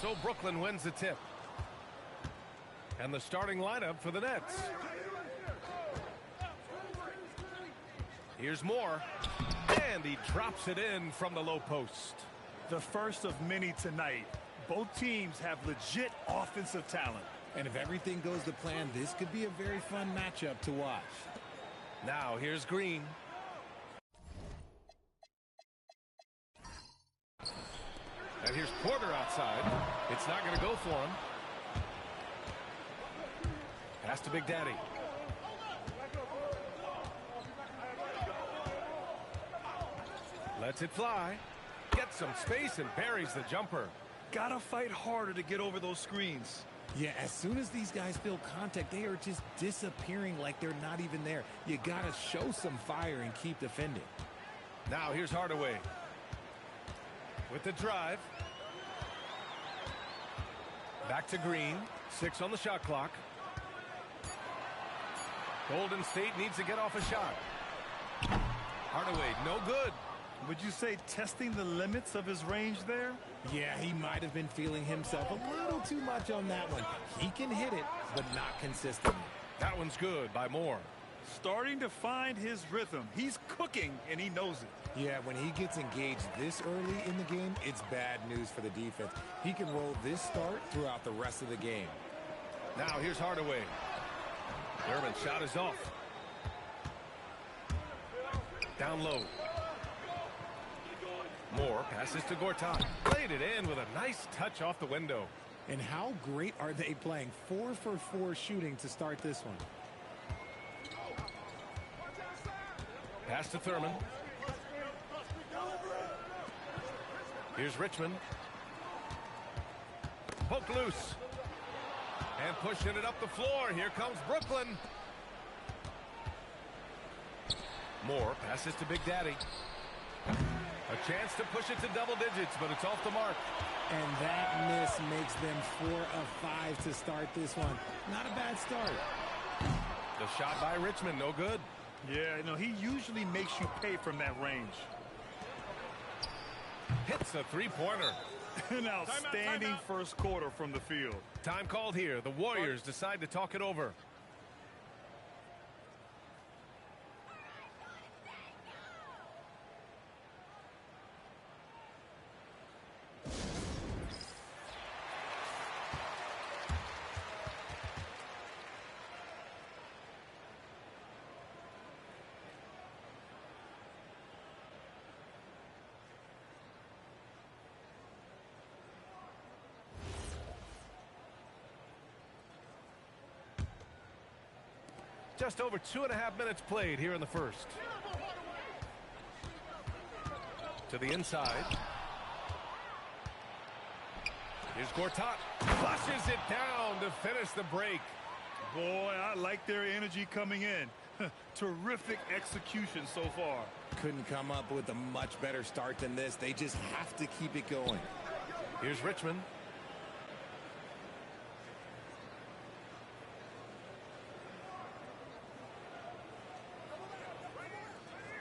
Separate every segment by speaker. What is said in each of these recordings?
Speaker 1: So Brooklyn wins the tip. And the starting lineup for the Nets. Here's Moore. And he drops it in from the low post.
Speaker 2: The first of many tonight. Both teams have legit offensive talent.
Speaker 3: And if everything goes to plan, this could be a very fun matchup to watch.
Speaker 1: Now here's Green. And here's Porter outside. It's not going to go for him. Pass to Big Daddy. Lets it fly. Gets some space and buries the jumper.
Speaker 2: Gotta fight harder to get over those screens.
Speaker 3: Yeah, as soon as these guys feel contact, they are just disappearing like they're not even there. You gotta show some fire and keep defending.
Speaker 1: Now here's Hardaway. With the drive. Back to Green. 6 on the shot clock. Golden State needs to get off a shot. Hardaway, no good.
Speaker 2: Would you say testing the limits of his range there?
Speaker 3: Yeah, he might have been feeling himself a little too much on that one. He can hit it, but not consistently.
Speaker 1: That one's good by Moore.
Speaker 2: Starting to find his rhythm. He's cooking, and he knows it.
Speaker 3: Yeah, when he gets engaged this early in the game, it's bad news for the defense. He can roll this start throughout the rest of the game.
Speaker 1: Now here's Hardaway. Durbin's shot is off. Down low. Moore passes to Gortat. Played it in with a nice touch off the window.
Speaker 3: And how great are they playing? 4 for 4 shooting to start this one.
Speaker 1: Pass to Thurman. Here's Richmond. Poke loose. And pushing it up the floor. Here comes Brooklyn. Moore passes to Big Daddy. A chance to push it to double digits, but it's off the mark.
Speaker 3: And that miss makes them 4 of 5 to start this one. Not a bad start.
Speaker 1: The shot by Richmond, no good.
Speaker 2: Yeah, no, he usually makes you pay from that range.
Speaker 1: Hits a three-pointer.
Speaker 2: An outstanding first quarter from the field.
Speaker 1: Time called here. The Warriors decide to talk it over. Just over 2.5 minutes played here in the first. To the inside. Here's Gortat. Flushes it down to finish the break.
Speaker 2: Boy, I like their energy coming in. Terrific execution so far.
Speaker 3: Couldn't come up with a much better start than this. They just have to keep it going.
Speaker 1: Here's Richmond.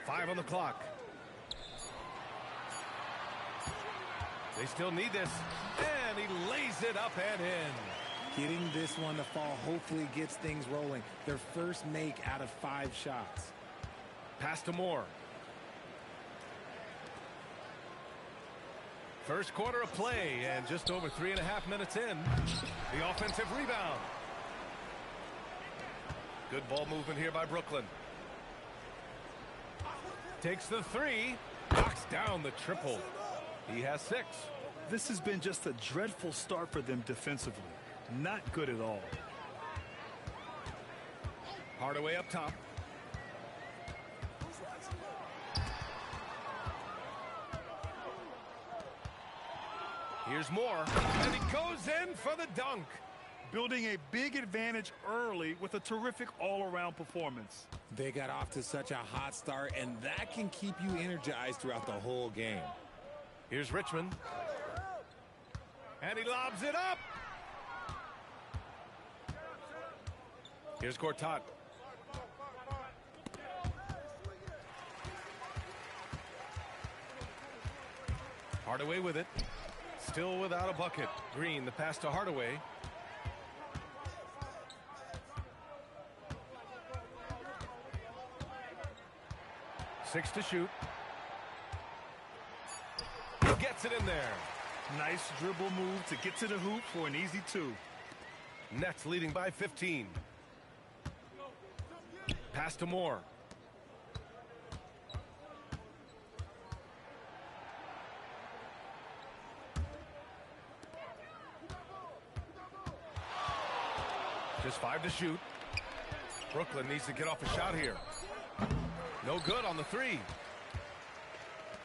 Speaker 1: Five on the clock. They still need this. And he lays it up and in.
Speaker 3: Getting this one to fall hopefully gets things rolling. Their first make out of 5 shots.
Speaker 1: Pass to Moore. First quarter of play and just over 3.5 minutes in. The offensive rebound. Good ball movement here by Brooklyn. Takes the 3. Knocks down the triple. He has 6.
Speaker 2: This has been just a dreadful start for them defensively. Not good at all.
Speaker 1: Hardaway up top. Here's Moore. And he goes in for the dunk.
Speaker 2: Building a big advantage early with a terrific all-around performance.
Speaker 3: They got off to such a hot start, and that can keep you energized throughout the whole game.
Speaker 1: Here's Richmond. And he lobs it up. Here's Gortat. Hardaway with it. Still without a bucket. Green, the pass to Hardaway. Six to shoot. He gets it in there.
Speaker 2: Nice dribble move to get to the hoop for an easy two.
Speaker 1: Nets leading by 15. Pass to Moore. Just 5 to shoot. Brooklyn needs to get off a shot here. No good on the three.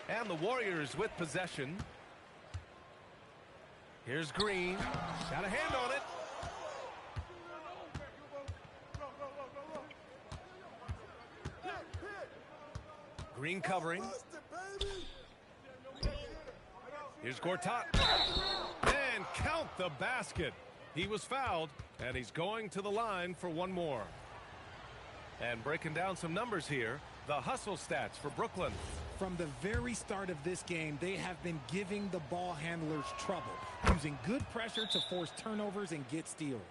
Speaker 1: And the Warriors with possession. Here's Green. Got a hand on it. Green covering. Here's Gortat. And count the basket. He was fouled, and he's going to the line for one more. And breaking down some numbers here, the hustle stats for Brooklyn.
Speaker 3: From the very start of this game, they have been giving the ball handlers trouble, using good pressure to force turnovers and get steals.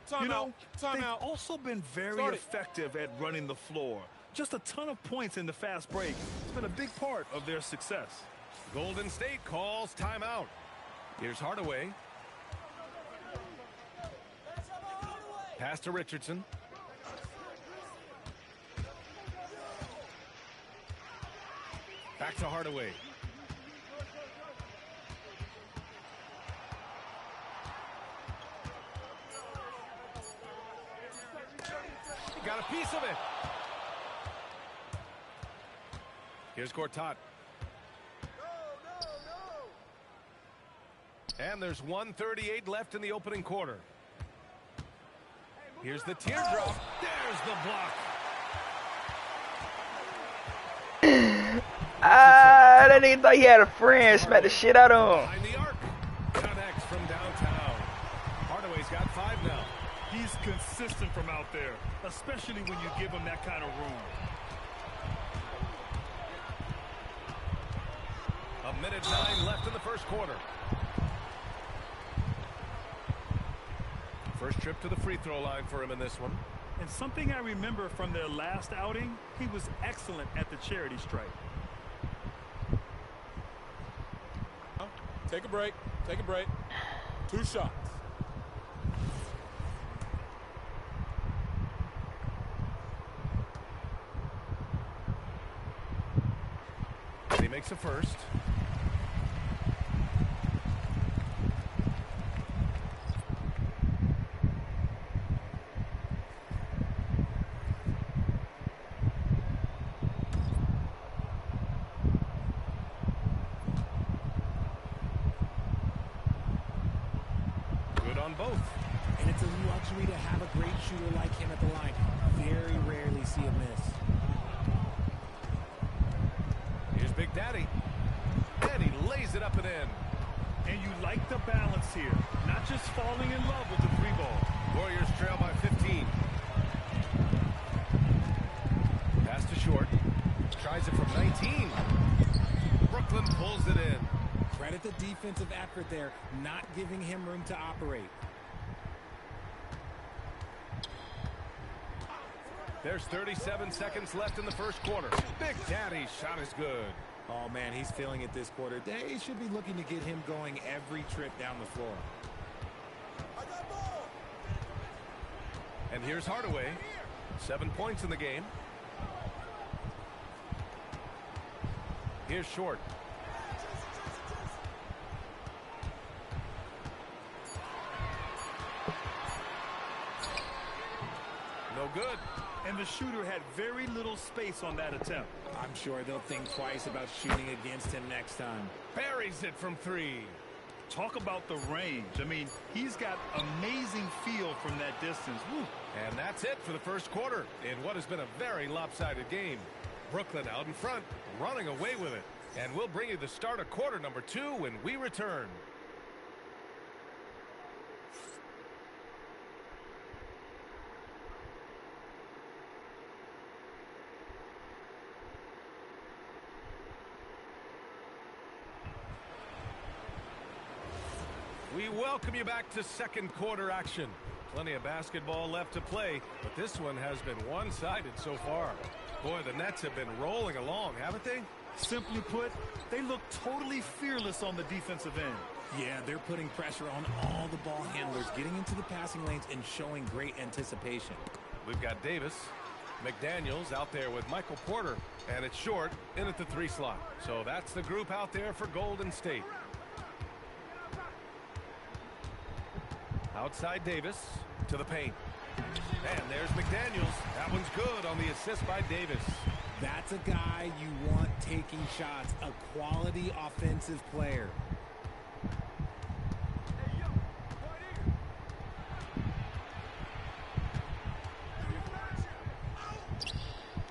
Speaker 2: They've also been very effective at running the floor. Just a ton of points in the fast break. It's been a big part of their success.
Speaker 1: Golden State calls timeout. Here's Hardaway. Pass to Richardson. Back to Hardaway. He got a piece of it. Here's Gortat. And there's 1:38 left in the opening quarter. Here's the teardrop. There's the block.
Speaker 4: That nigga thought he had a friend. Smack the shit out of him.
Speaker 1: Behind the arc. Connects from downtown. Hardaway's got 5 now.
Speaker 2: He's consistent from out there, especially when you give him that kind of room.
Speaker 1: A minute 9 left in the first quarter. First trip to the free throw line for him in this one.
Speaker 2: And something I remember from their last outing, he was excellent at the charity stripe.
Speaker 5: Take a break. Take a break. 2 shots.
Speaker 1: He makes a first. Both.
Speaker 3: And it's a luxury to have a great shooter like him at the line. Very rarely see a miss.
Speaker 1: Here's Big Daddy. And he lays it up and in.
Speaker 2: And you like the balance here. Not just falling in love with the 3-ball.
Speaker 1: Warriors trail by 15. Pass to short. Tries it from 19. Brooklyn pulls it in.
Speaker 3: Credit the defensive effort there, not giving him room to operate.
Speaker 1: There's 37 seconds left in the first quarter. Big Daddy's shot is good.
Speaker 3: Oh, man, he's feeling it this quarter. They should be looking to get him going every trip down the floor.
Speaker 1: And here's Hardaway. 7 points in the game. Here's Short. No good.
Speaker 2: And the shooter had very little space on that attempt.
Speaker 3: I'm sure they'll think twice about shooting against him next time.
Speaker 1: Buries it from 3.
Speaker 2: Talk about the range. I mean, he's got amazing feel from that distance. Woo.
Speaker 1: And that's it for the first quarter in what has been a very lopsided game. Brooklyn out in front, running away with it. And we'll bring you the start of quarter number 2 when we return. We welcome you back to second quarter action. Plenty of basketball left to play, but this one has been one-sided so far. Boy, the Nets have been rolling along, haven't they?
Speaker 2: Simply put, they look totally fearless on the defensive end.
Speaker 3: Yeah, they're putting pressure on all the ball handlers, getting into the passing lanes and showing great anticipation.
Speaker 1: We've got Davis. McDaniels out there with Michael Porter, and it's Short in at the 3 slot. So that's the group out there for Golden State. Outside Davis to the paint. And there's McDaniels. That one's good on the assist by Davis.
Speaker 3: That's a guy you want taking shots, a quality offensive player.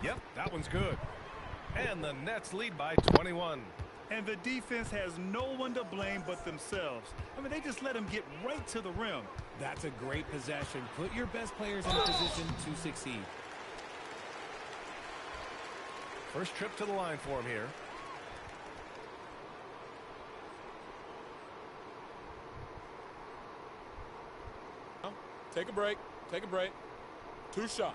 Speaker 1: Yep, that one's good. And the Nets lead by 21.
Speaker 2: And the defense has no one to blame but themselves. I mean, they just let them get right to the rim.
Speaker 3: That's a great possession. Put your best players in a position to succeed.
Speaker 1: First trip to the line for him here.
Speaker 5: Take a break. Take a break. 2 shots.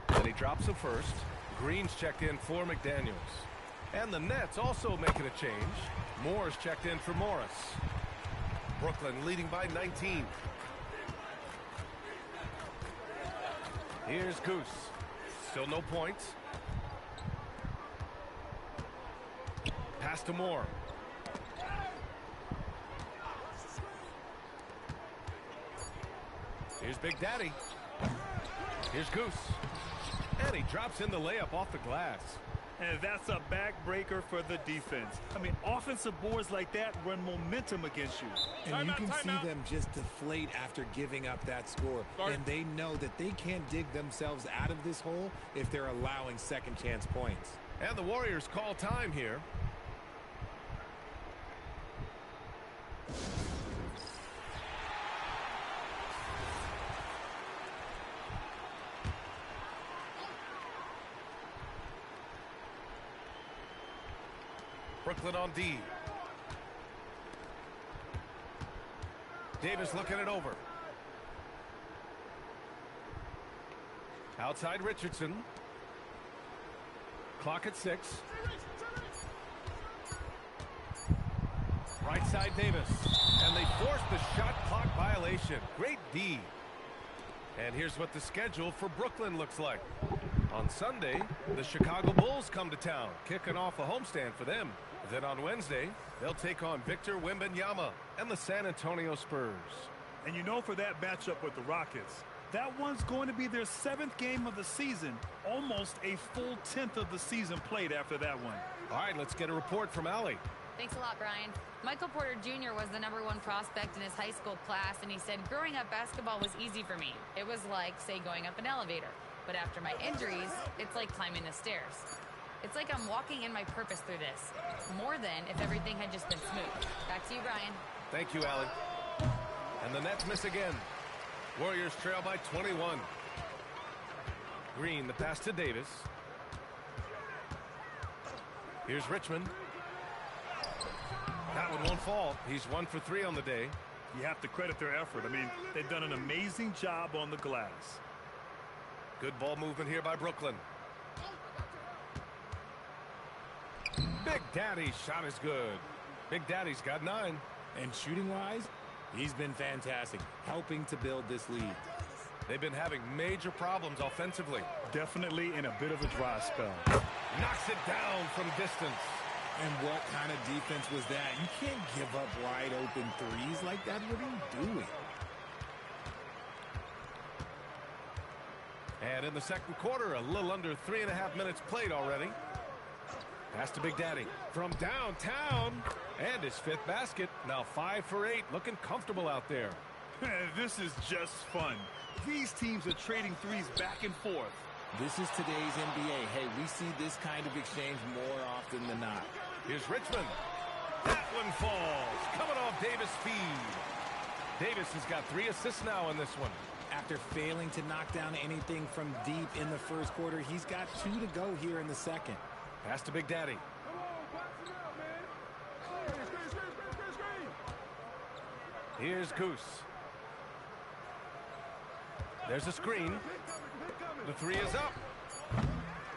Speaker 1: And he drops the first. Green's checked in for McDaniels. And the Nets also making a change. Moore's checked in for Morris. Brooklyn leading by 19. Here's Goose. Still no points. Pass to Moore. Here's Big Daddy. Here's Goose. And he drops in the layup off the glass.
Speaker 2: And that's a backbreaker for the defense. I mean, offensive boards like that run momentum against you.
Speaker 3: And you can see them just deflate after giving up that score. And they know that they can't dig themselves out of this hole if they're allowing second chance points.
Speaker 1: And the Warriors call time here. Brooklyn on D. Davis looking it over. Outside Richardson. Clock at 6. Right side Davis. And they force the shot clock violation. Great D. And here's what the schedule for Brooklyn looks like. On Sunday, the Chicago Bulls come to town, kicking off a homestand for them. Then on Wednesday, they'll take on Victor Wembanyama and the San Antonio Spurs.
Speaker 2: And you know, for that matchup with the Rockets, that one's going to be their 7th game of the season. Almost a full 10th of the season played after that one.
Speaker 1: All right, let's get a report from Allie.
Speaker 6: Thanks a lot, Brian. Michael Porter Jr. was the #1 prospect in his high school class, and he said, growing up, basketball was easy for me. It was like, say, going up an elevator. But after my injuries, it's like climbing the stairs. It's like I'm walking in my purpose through this. More than if everything had just been smooth. Back to you, Brian.
Speaker 1: Thank you, Allie. And the Nets miss again. Warriors trail by 21. Green, the pass to Davis. Here's Richmond. That one won't fall. He's 1 for 3 on the day.
Speaker 2: You have to credit their effort. I mean, they've done an amazing job on the glass.
Speaker 1: Good ball movement here by Brooklyn. Big Daddy's shot is good. Big Daddy's got 9.
Speaker 3: And shooting-wise, he's been fantastic, helping to build this lead.
Speaker 1: They've been having major problems offensively.
Speaker 2: Definitely in a bit of a dry spell.
Speaker 1: Knocks it down from distance.
Speaker 3: And what kind of defense was that? You can't give up wide open threes like that. What are you doing?
Speaker 1: And in the second quarter, a little under 3.5 minutes played already. Pass to Big Daddy from downtown. And his 5th basket. Now 5 for 8. Looking comfortable out there.
Speaker 2: This is just fun. These teams are trading threes back and forth.
Speaker 3: This is today's NBA. Hey, we see this kind of exchange more often than not.
Speaker 1: Here's Richmond. That one falls. Coming off Davis' feed. Davis has got 3 assists now in this one.
Speaker 3: After failing to knock down anything from deep in the first quarter, he's got 2 to go here in the second.
Speaker 1: Pass to Big Daddy. Here's Goose. There's a screen. The three is up.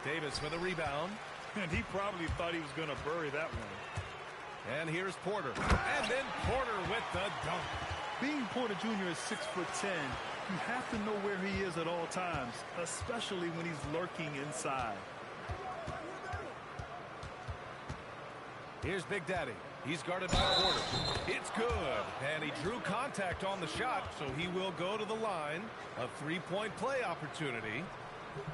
Speaker 1: Davis with a rebound.
Speaker 2: And he probably thought he was going to bury that one.
Speaker 1: And here's Porter. And then Porter with the dunk.
Speaker 2: Being Porter Jr. is 6'10", you have to know where he is at all times, especially when he's lurking inside.
Speaker 1: Here's Big Daddy. He's guarded by Porter. It's good. And he drew contact on the shot, so he will go to the line. A three-point play opportunity.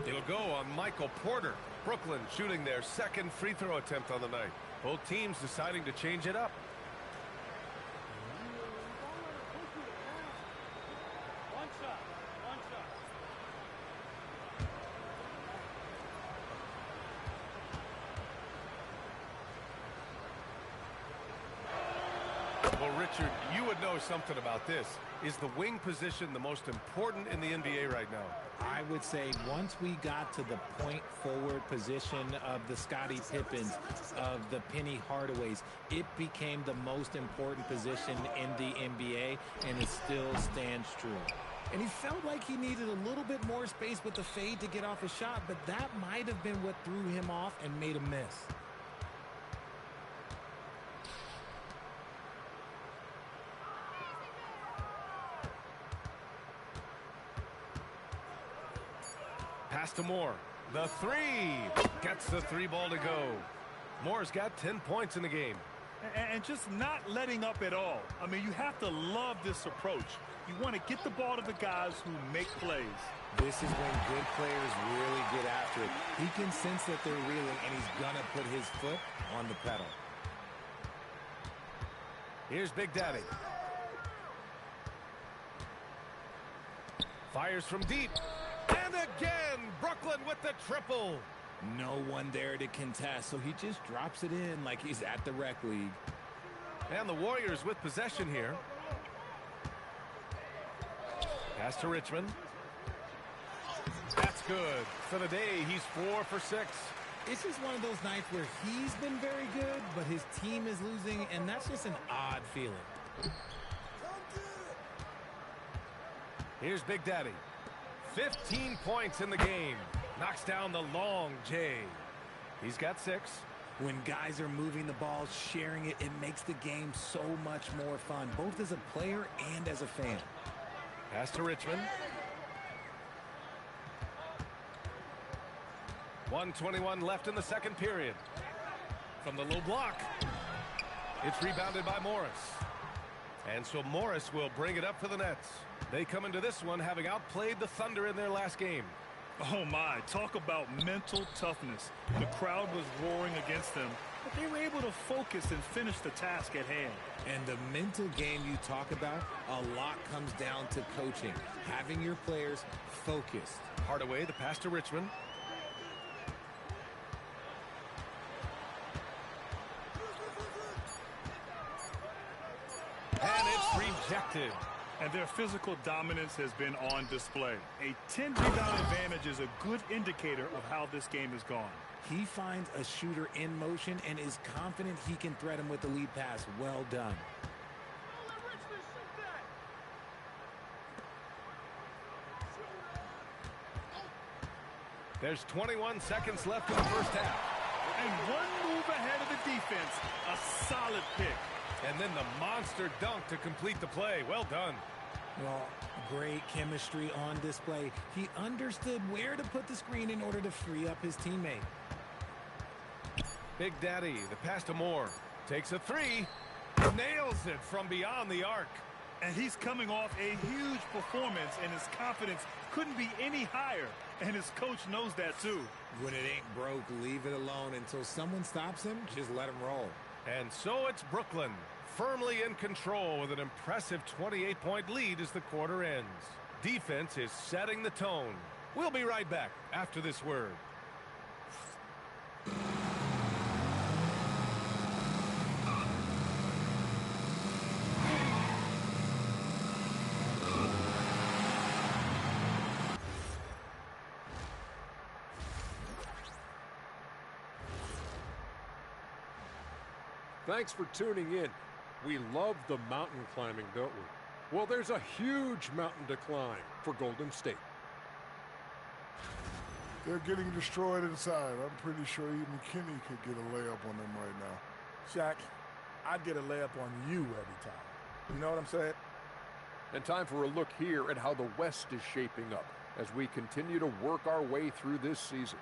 Speaker 1: It'll go on Michael Porter. Brooklyn shooting their second free throw attempt on the night. Both teams deciding to change it up. Well, Richard, you would know something about this. Is the wing position the most important in the NBA right now?
Speaker 3: I would say once we got to the point forward position of the Scottie Pippens, of the Penny Hardaways, it became the most important position in the NBA, and it still stands true. And he felt like he needed a little bit more space with the fade to get off a shot, but that might have been what threw him off and made him miss.
Speaker 1: Pass to Moore. The three. Gets the three ball to go. Moore's got 10 points in the game.
Speaker 2: And just not letting up at all. I mean, you have to love this approach. You want to get the ball to the guys who make plays.
Speaker 3: This is when good players really get after it. He can sense that they're reeling, and he's going to put his foot on the pedal.
Speaker 1: Here's Big Daddy. Fires from deep. And again, Brooklyn with the triple.
Speaker 3: No one there to contest, so he just drops it in like he's at the rec league.
Speaker 1: And the Warriors with possession here. Pass to Richmond. That's good. For the day, he's 4 for 6.
Speaker 3: It's just one of those nights where he's been very good, but his team is losing, and that's just an odd feeling.
Speaker 1: Here's Big Daddy. 15 points in the game. Knocks down the long J. He's got 6.
Speaker 3: When guys are moving the ball, sharing it, it makes the game so much more fun, both as a player and as a fan.
Speaker 1: Pass to Richmond. 1:21 left in the second period. From the low block. It's rebounded by Morris. And so Morris will bring it up for the Nets. They come into this one having outplayed the Thunder in their last game.
Speaker 2: Oh my, talk about mental toughness. The crowd was roaring against them, but they were able to focus and finish the task at hand.
Speaker 3: And the mental game you talk about, a lot comes down to coaching, having your players focused.
Speaker 1: Hardaway, the pass to Richmond. And it's rejected.
Speaker 2: And their physical dominance has been on display. A 10-rebound advantage is a good indicator of how this game has gone.
Speaker 3: He finds a shooter in motion and is confident he can threat him with the lead pass. Well done.
Speaker 1: There's 21 seconds left in the first half.
Speaker 2: And one move ahead of the defense. A solid pick.
Speaker 1: And then the monster dunk to complete the play. Well done.
Speaker 3: Well, great chemistry on display. He understood where to put the screen in order to free up his teammate.
Speaker 1: Big Daddy, the pass to Moore. Takes a three. Nails it from beyond the arc.
Speaker 2: And he's coming off a huge performance, and his confidence couldn't be any higher. And his coach knows that too.
Speaker 3: When it ain't broke, leave it alone until someone stops him. Just let him roll.
Speaker 1: And so it's Brooklyn, firmly in control with an impressive 28-point lead as the quarter ends. Defense is setting the tone. We'll be right back after this word.
Speaker 7: Thanks for tuning in. We love the mountain climbing, don't we? Well, there's a huge mountain to climb for Golden State.
Speaker 8: They're getting destroyed inside. I'm pretty sure even McKinney could get a layup on them right now.
Speaker 9: Shaq, I'd get a layup on you every time. You know what I'm saying?
Speaker 7: And time for a look here at how the West is shaping up as we continue to work our way through this season.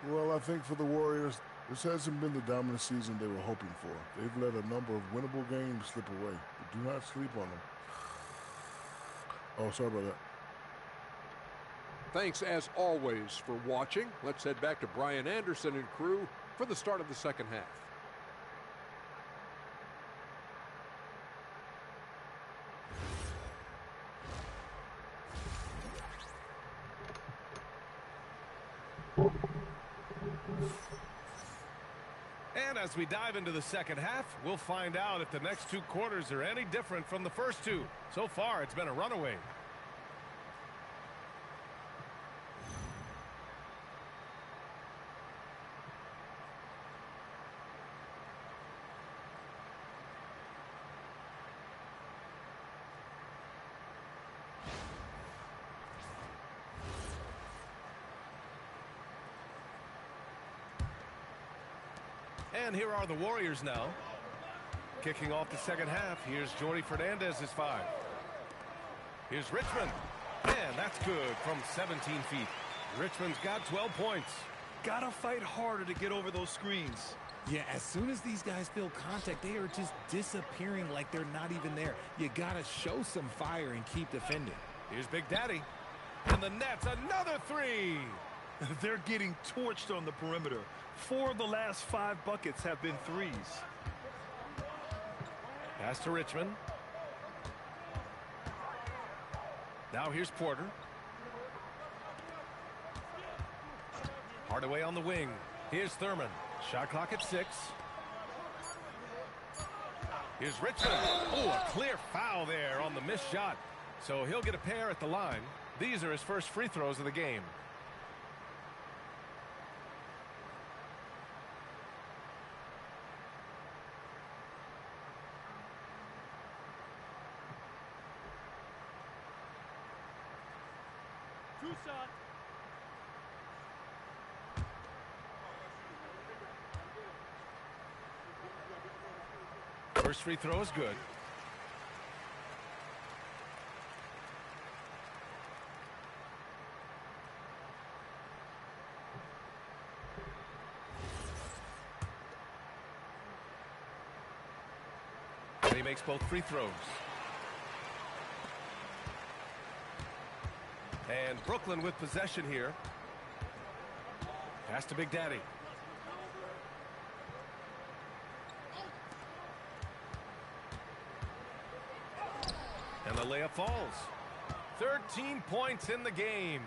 Speaker 8: Well, I think for the Warriors, this hasn't been the dominant season they were hoping for. They've let a number of winnable games slip away, but do not sleep on them. Oh, sorry about that.
Speaker 7: Thanks, as always, for watching. Let's head back to Brian Anderson and crew for the start of the second half.
Speaker 1: And as we dive into the second half, we'll find out if the next two quarters are any different from the first two. So far, it's been a runaway. And here are the Warriors now. Kicking off the second half, here's Jordi Fernandez's 5. Here's Richmond. And that's good from 17 feet. Richmond's got 12 points.
Speaker 2: Gotta fight harder to get over those screens.
Speaker 3: Yeah, as soon as these guys feel contact, they are just disappearing like they're not even there. You gotta show some fire and keep defending.
Speaker 1: Here's Big Daddy. And the Nets, another 3.
Speaker 2: They're getting torched on the perimeter. 4 of the last 5 buckets have been threes.
Speaker 1: Pass to Richmond. Now here's Porter. Hardaway on the wing. Here's Thurman. Shot clock at 6. Here's Richmond. Oh, a clear foul there on the missed shot. So he'll get a pair at the line. These are his first free throws of the game. First free throw is good. And he makes both free throws. And Brooklyn with possession here. Pass to Big Daddy. And the layup falls. 13 points in the game.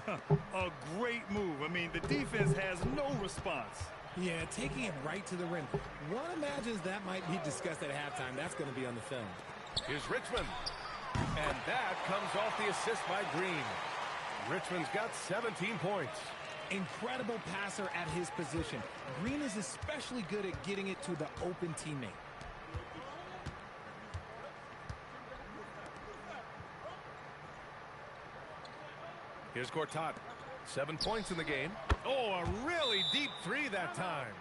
Speaker 2: A great move. I mean, the defense has no response.
Speaker 3: Yeah, taking it right to the rim. One imagines that might be discussed at halftime. That's going to be on the film.
Speaker 1: Here's Richmond. And that comes off the assist by Green. Richmond's got 17 points.
Speaker 3: Incredible passer at his position. Green is especially good at getting it to the open teammate.
Speaker 1: Here's Gortat. 7 points in the game. Oh, a really deep 3 that time.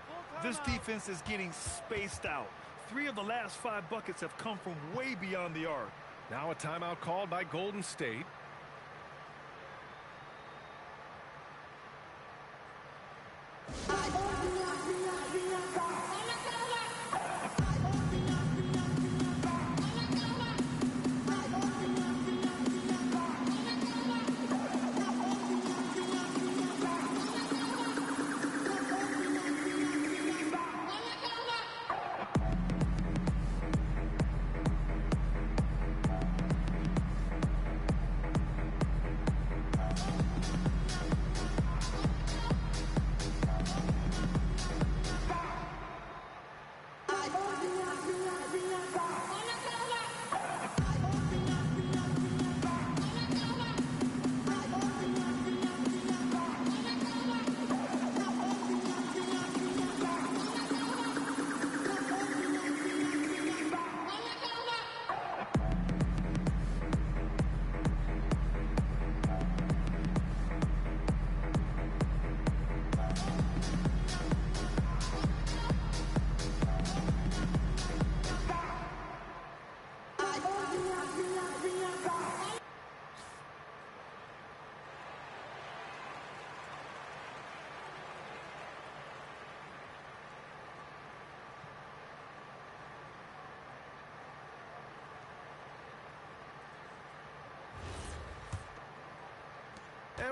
Speaker 2: This defense is getting spaced out. 3 of the last 5 buckets have come from way beyond the arc.
Speaker 1: Now a timeout called by Golden State.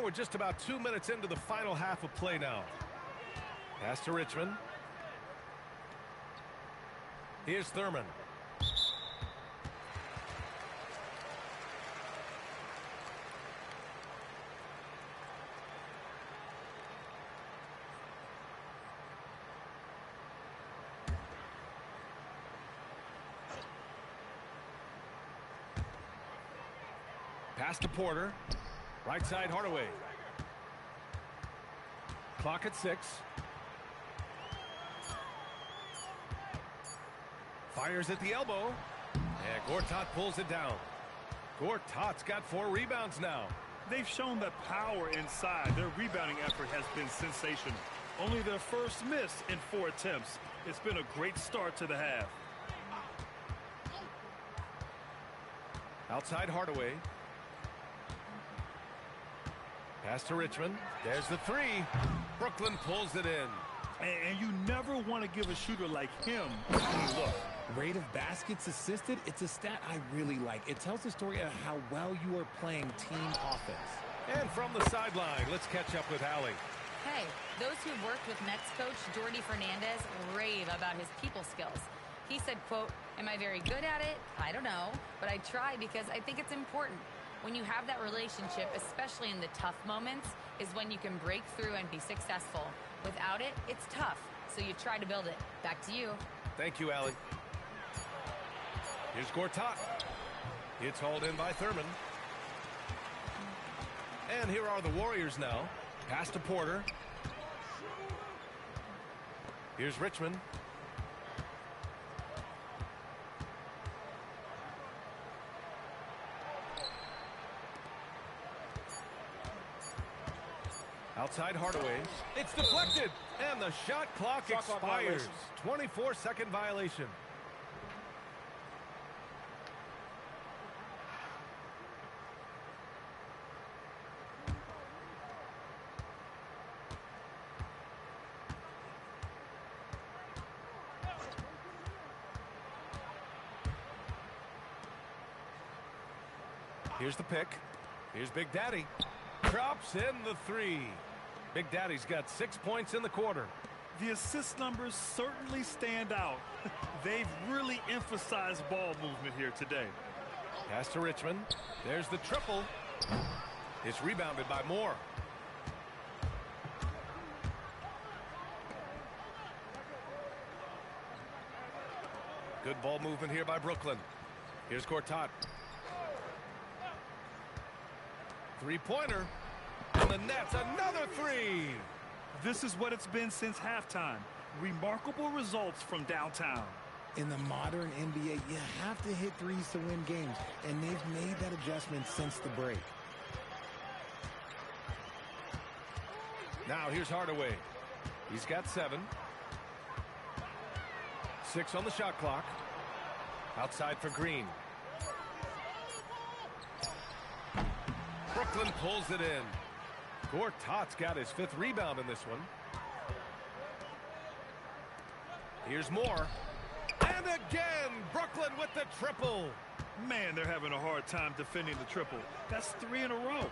Speaker 1: And we're just about 2 minutes into the final half of play now. Pass to Richmond. Here's Thurman. Pass to Porter. Right side, Hardaway. Clock at 6. Fires at the elbow. And Gortat pulls it down. Gortat's got 4 rebounds now.
Speaker 2: They've shown that power inside. Their rebounding effort has been sensational. Only their first miss in 4 attempts. It's been a great start to the half.
Speaker 1: Outside Hardaway. Pass to Richmond. There's the 3. Brooklyn pulls it in.
Speaker 2: And you never want to give a shooter like him a clean look.
Speaker 3: Rate of baskets assisted, it's a stat I really like. It tells the story of how well you are playing team offense.
Speaker 1: And from the sideline, let's catch up with Allie.
Speaker 6: Hey, those who worked with Nets coach Jordy Fernandez rave about his people skills. He said, quote, "Am I very good at it? I don't know, but I try because I think it's important. When you have that relationship, especially in the tough moments, is when you can break through and be successful. Without it, it's tough, so you try to build it." Back to you.
Speaker 1: Thank you, Allie. Here's Gortat. It's hauled in by Thurman. And here are the Warriors now. Pass to Porter. Here's Richmond. Outside Hardaway. It's deflected. And the shot clock expires. 24-second violation. Here's the pick. Here's Big Daddy. Drops in the 3. Big Daddy's got 6 points in the quarter.
Speaker 2: The assist numbers certainly stand out. They've really emphasized ball movement here today.
Speaker 1: Pass to Richmond. There's the triple. It's rebounded by Moore. Good ball movement here by Brooklyn. Here's Gortat. Three-pointer. And the Nets, another 3.
Speaker 2: This is what it's been since halftime. Remarkable results from downtown.
Speaker 3: In the modern NBA, you have to hit threes to win games, and they've made that adjustment since the break.
Speaker 1: Now here's Hardaway. He's got 7. 6 on the shot clock. Outside for Green. Brooklyn pulls it in. Gortat's got his 5th rebound in this one. Here's Moore. And again, Brooklyn with the triple.
Speaker 2: Man, they're having a hard time defending the triple. That's 3 in a row.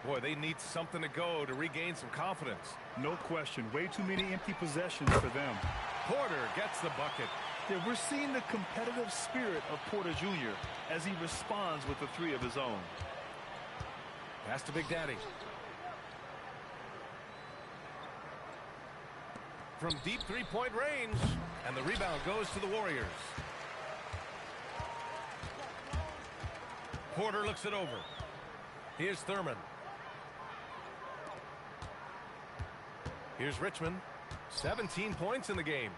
Speaker 1: Boy, they need something to go to regain some confidence.
Speaker 2: No question. Way too many empty possessions for them.
Speaker 1: Porter gets the bucket.
Speaker 2: Yeah, we're seeing the competitive spirit of Porter Jr. as he responds with a 3 of his own.
Speaker 1: Pass to Big Daddy. From deep three-point range. And the rebound goes to the Warriors. Porter looks it over. Here's Thurman. Here's Richmond. 17 points in the game.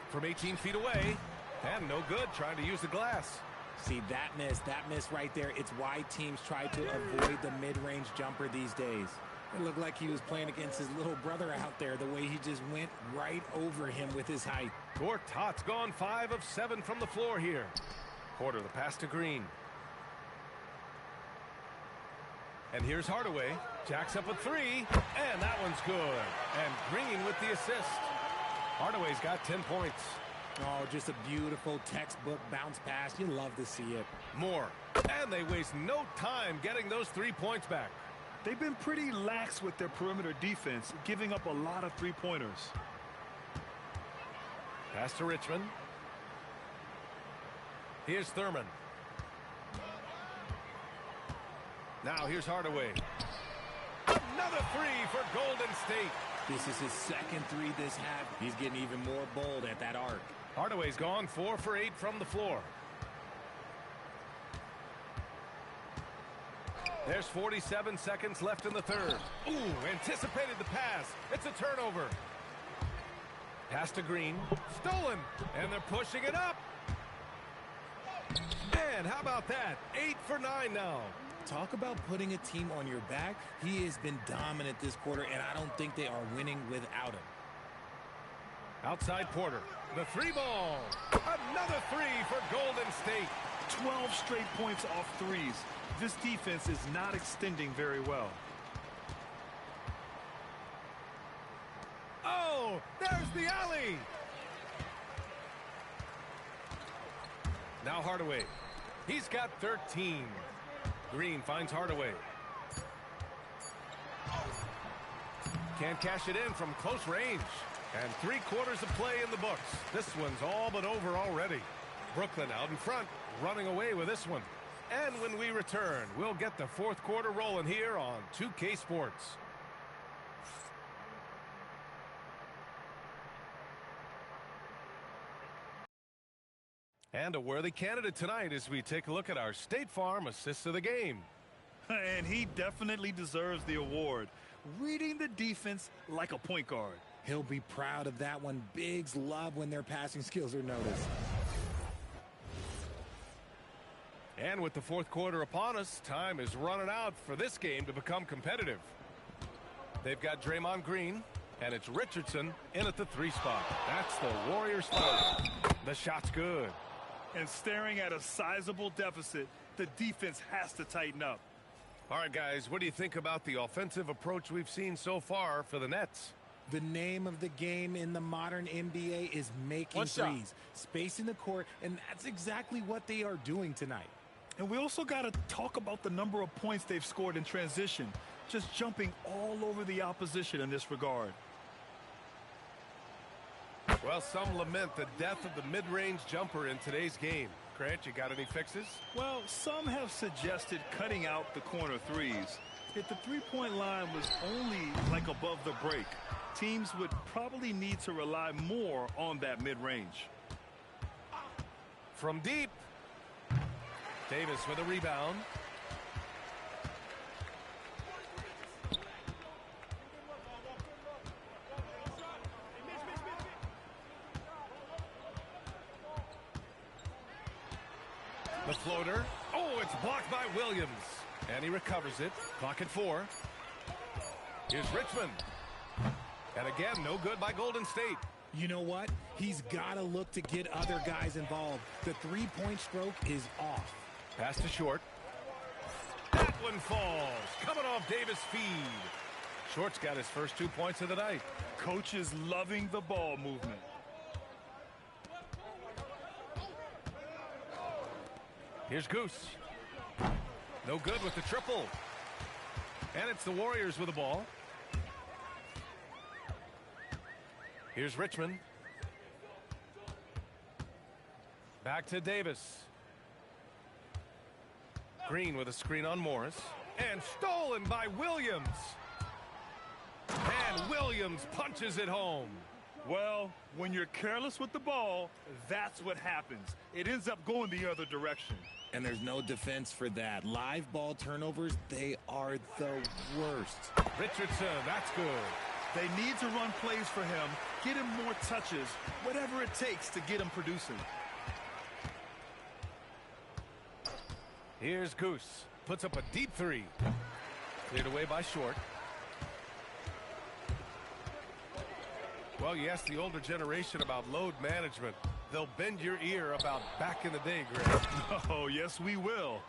Speaker 1: From 18 feet away. And no good, trying to use the glass.
Speaker 3: See, that miss right there, it's why teams try to avoid the mid-range jumper these days. It looked like he was playing against his little brother out there, the way he just went right over him with his height.
Speaker 1: Gortat's gone 5 of 7 from the floor here. Porter, the pass to Green. And here's Hardaway. Jacks up a 3, and that one's good. And Green with the assist. Hardaway's got 10 points.
Speaker 3: Oh, just a beautiful textbook bounce pass. You love to see it.
Speaker 1: Moore. And they waste no time getting those 3 points back.
Speaker 2: They've been pretty lax with their perimeter defense, giving up a lot of three-pointers.
Speaker 1: Pass to Richmond. Here's Thurman. Now here's Hardaway. Another three for Golden State.
Speaker 3: This is his second three this half. He's getting even more bold at that arc.
Speaker 1: Hardaway's gone 4 for 8 from the floor. There's 47 seconds left in the third. Ooh, anticipated the pass. It's a turnover. Pass to Green. Stolen. And they're pushing it up. And how about that? 8 for 9 now.
Speaker 3: Talk about putting a team on your back. He has been dominant this quarter, and I don't think they are winning without him.
Speaker 1: Outside Porter. The three ball. Another three for Golden State.
Speaker 2: 12 straight points off threes. This defense is not extending very well.
Speaker 1: Oh, there's the alley. Now Hardaway. He's got 13. Green finds Hardaway. Can't cash it in from close range. And 3/4 of play in the books. This one's all but over already. Brooklyn out in front, running away with this one. And when we return, we'll get the fourth quarter rolling here on 2K Sports. And a worthy candidate tonight as we take a look at our State Farm Assist of the Game.
Speaker 2: And he definitely deserves the award. Reading the defense like a point guard.
Speaker 3: He'll be proud of that one. Bigs love when their passing skills are noticed.
Speaker 1: And with the fourth quarter upon us, time is running out for this game to become competitive. They've got Draymond Green, and it's Richardson in at the 3 spot. That's the Warriors foul. The shot's good.
Speaker 2: And staring at a sizable deficit, the defense has to tighten up.
Speaker 1: All right, guys, what do you think about the offensive approach we've seen so far for the Nets?
Speaker 3: The name of the game in the modern NBA is making threes, spacing the court, and that's exactly what they are doing tonight.
Speaker 2: And we also got to talk about the number of points they've scored in transition, just jumping all over the opposition in this regard.
Speaker 1: Well, some lament the death of the mid-range jumper in today's game. Grant, you got any fixes?
Speaker 2: Well, some have suggested cutting out the corner threes. If the three-point line was only like above the break, teams would probably need to rely more on that mid-range.
Speaker 1: From deep. Davis with a rebound. The floater. Oh, it's blocked by Williams. And he recovers it. Clock at 4. Here's Richmond. And again, no good by Golden State.
Speaker 3: You know what? He's got to look to get other guys involved. The three-point stroke is off.
Speaker 1: Pass to Short. That one falls. Coming off Davis' feed. Short's got his first 2 points of the night.
Speaker 2: Coach is loving the ball movement.
Speaker 1: Here's Goose. No good with the triple. And it's the Warriors with the ball. Here's Richmond. Back to Davis. Green with a screen on Morris. And stolen by Williams. And Williams punches it home.
Speaker 2: Well, when you're careless with the ball, that's what happens. It ends up going the other direction.
Speaker 3: And there's no defense for that. Live ball turnovers, they are the worst.
Speaker 1: Richardson, that's good.
Speaker 2: They need to run plays for him, get him more touches, whatever it takes to get him producing.
Speaker 1: Here's Goose. Puts up a deep 3. Cleared away by Short. Well, you ask the older generation about load management. They'll bend your ear about back in the day, Greg.
Speaker 2: Oh, yes, we will.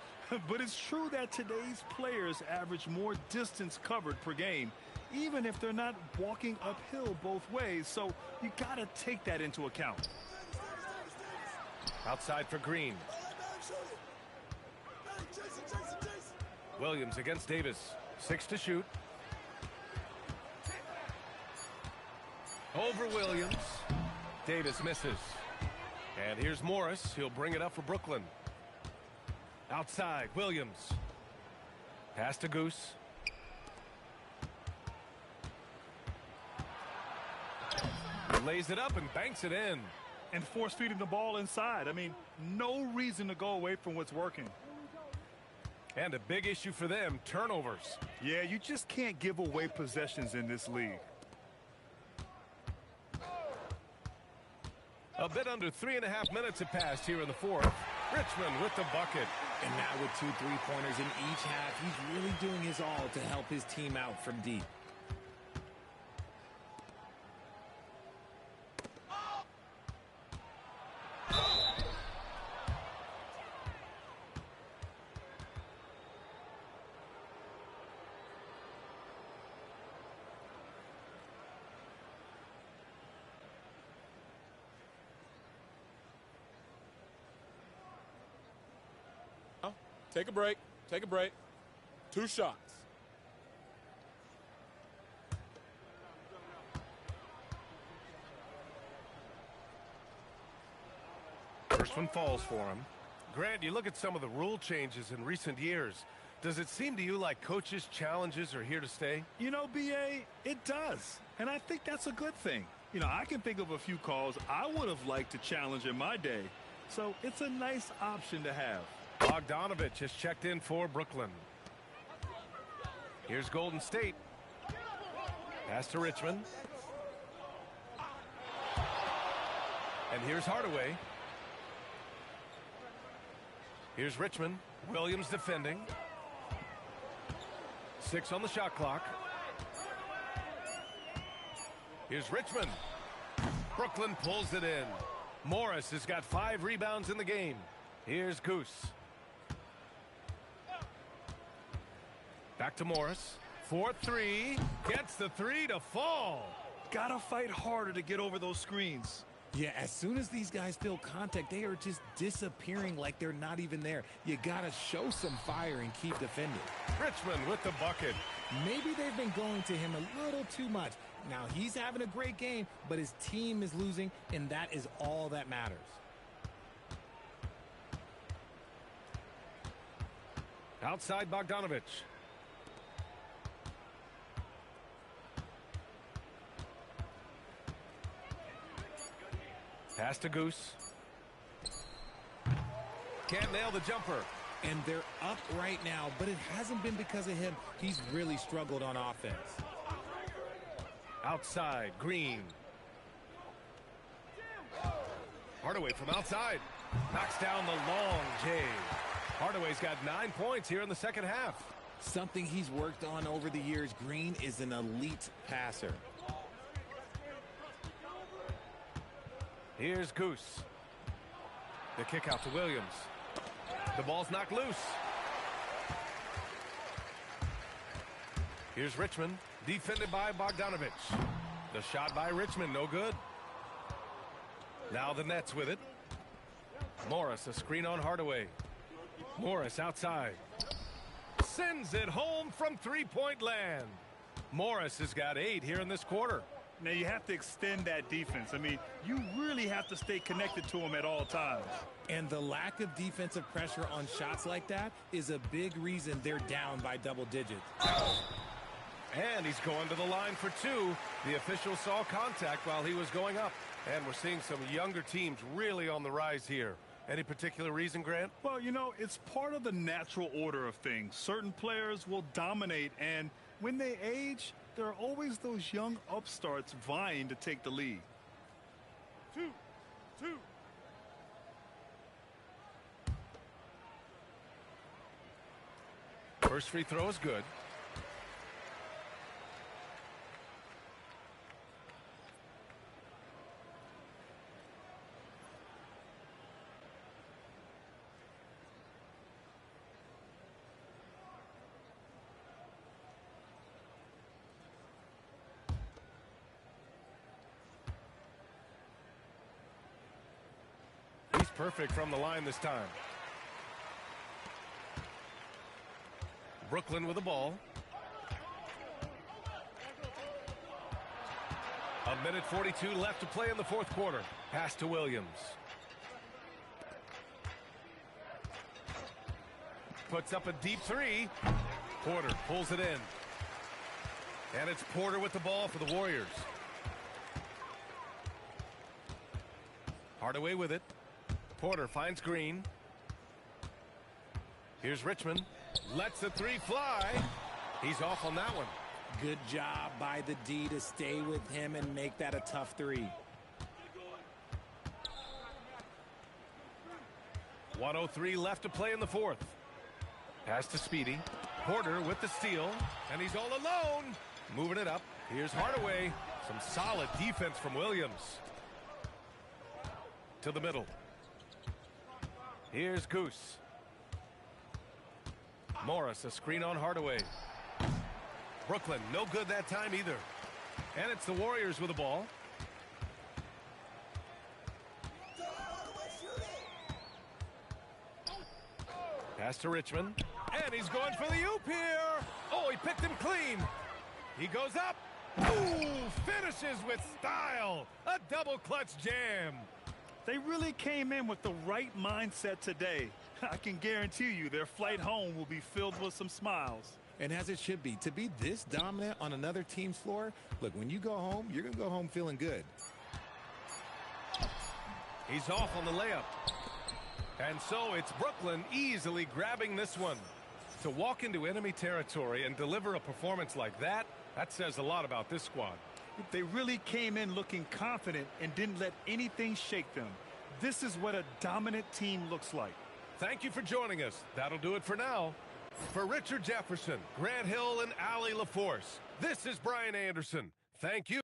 Speaker 2: But it's true that today's players average more distance covered per game, even if they're not walking uphill both ways. So you got to take that into account.
Speaker 1: Outside for Green. Williams against Davis. 6 to shoot. Over Williams. Davis misses. And here's Morris. He'll bring it up for Brooklyn. Outside, Williams. Pass to Goose. Lays it up and banks it in.
Speaker 2: And force feeding the ball inside. I mean, no reason to go away from what's working.
Speaker 1: And a big issue for them, turnovers.
Speaker 2: Yeah, you just can't give away possessions in this league.
Speaker 1: A bit under 3.5 minutes have passed here in the fourth. Richmond with the bucket.
Speaker 3: And now with 2 3-pointers in each half, he's really doing his all to help his team out from deep.
Speaker 5: Take a break. Take a break. 2 shots.
Speaker 1: First one falls for him. Grant, you look at some of the rule changes in recent years. Does it seem to you like coaches' challenges are here to stay?
Speaker 2: You know, B.A., it does. And I think that's a good thing. You know, I can think of a few calls I would have liked to challenge in my day. So it's a nice option to have.
Speaker 1: Bogdanovich has checked in for Brooklyn. Here's Golden State. Pass to Richmond. And here's Hardaway. Here's Richmond. Williams defending. 6 on the shot clock. Here's Richmond. Brooklyn pulls it in. Morris has got 5 rebounds in the game. Here's Goose. Back to Morris. 4-3. Gets the 3 to fall.
Speaker 2: Gotta fight harder to get over those screens.
Speaker 3: Yeah, as soon as these guys feel contact, they are just disappearing like they're not even there. You gotta show some fire and keep defending.
Speaker 1: Richmond with the bucket.
Speaker 3: Maybe they've been going to him a little too much. Now, he's having a great game, but his team is losing, and that is all that matters.
Speaker 1: Outside Bogdanovich. Pass to Goose. Can't nail the jumper.
Speaker 3: And they're up right now, but it hasn't been because of him. He's really struggled on offense.
Speaker 1: Outside, Green. Hardaway from outside. Knocks down the long J. Hardaway's got 9 points here in the second half.
Speaker 3: Something he's worked on over the years. Green is an elite passer.
Speaker 1: Here's Goose. The kick out to Williams. The ball's knocked loose. Here's Richmond, defended by Bogdanovich. The shot by Richmond, no good. Now the Nets with it. Morris, a screen on Hardaway. Morris outside. Sends it home from three-point land. Morris has got 8 here in this quarter.
Speaker 2: Now you have to extend that defense. I mean, you really have to stay connected to him at all times.
Speaker 3: And the lack of defensive pressure on shots like that is a big reason they're down by double digits.
Speaker 1: And he's going to the line for 2. The official saw contact while he was going up. And we're seeing some younger teams really on the rise here. Any particular reason, Grant?
Speaker 2: Well, you know, it's part of the natural order of things. Certain players will dominate, and when they age, there are always those young upstarts vying to take the lead. 2.
Speaker 1: First free throw is good. He's perfect from the line this time. Brooklyn with the ball. A minute 42 left to play in the fourth quarter. Pass to Williams. Puts up a deep three. Porter pulls it in. And it's Porter with the ball for the Warriors. Hardaway with it. Porter finds Green. Here's Richmond. Lets the three fly. He's off on that one.
Speaker 3: Good job by the D to stay with him and make that a tough three.
Speaker 1: 1:03 left to play in the fourth. Pass to Speedy. Porter with the steal. And he's all alone. Moving it up. Here's Hardaway. Some solid defense from Williams. To the middle. Here's Goose. Morris, a screen on Hardaway. Brooklyn, no good that time either. And it's the Warriors with the ball. Pass to Richmond. And he's going for the oop here. Oh, he picked him clean. He goes up. Ooh, finishes with style. A double clutch jam.
Speaker 2: They really came in with the right mindset today. I can guarantee you their flight home will be filled with some smiles.
Speaker 3: And as it should be, to be this dominant on another team's floor, look, when you go home, you're going to go home feeling good.
Speaker 1: He's off on the layup. And so it's Brooklyn easily grabbing this one. To walk into enemy territory and deliver a performance like that, that says a lot about this squad.
Speaker 2: They really came in looking confident and didn't let anything shake them. This is what a dominant team looks like.
Speaker 1: Thank you for joining us. That'll do it for now. For Richard Jefferson, Grant Hill, and Allie LaForce, this is Brian Anderson. Thank you.